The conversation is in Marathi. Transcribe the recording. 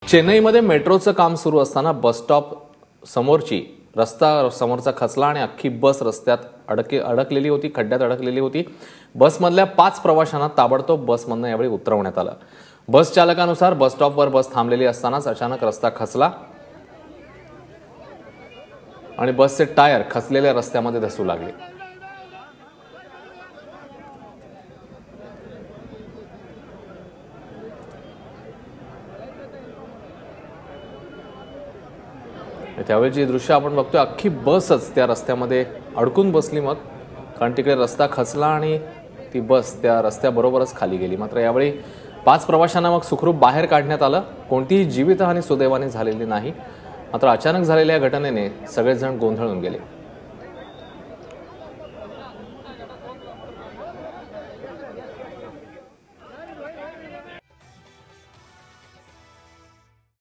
चेन्नईमध्ये मेट्रोचं काम सुरू असताना बस स्टॉप समोरची रस्ता समोरचा खचला आणि अख्खी बस रस्त्यात अडकलेली होती, खड्ड्यात अडकलेली होती। बसमधल्या 5 प्रवाशांना ताबडतोब बसमधनं यावेळी उतरवण्यात आलं। बस चालकानुसार बस स्टॉपवर बस थांबलेली असतानाच अचानक रस्ता खचला आणि बसचे टायर खचलेल्या रस्त्यामध्ये धसू लागले। त्यावेळी दृश्य आपण बघतोय, अख्खी बसच त्या रस्त्यामध्ये अडकून बसली मग, कारण तिकडे रस्ता खचला आणि ती बस त्या रस्त्याबरोबरच खाली गेली। मात्र यावेळी 5 प्रवाशांना मग सुखरूप बाहेर काढण्यात आलं। कोणतीही जीवितहानी सुदैवाने झालेली नाही। मात्र अचानक झालेल्या घटनेने सगळेजण गोंधळून गेले।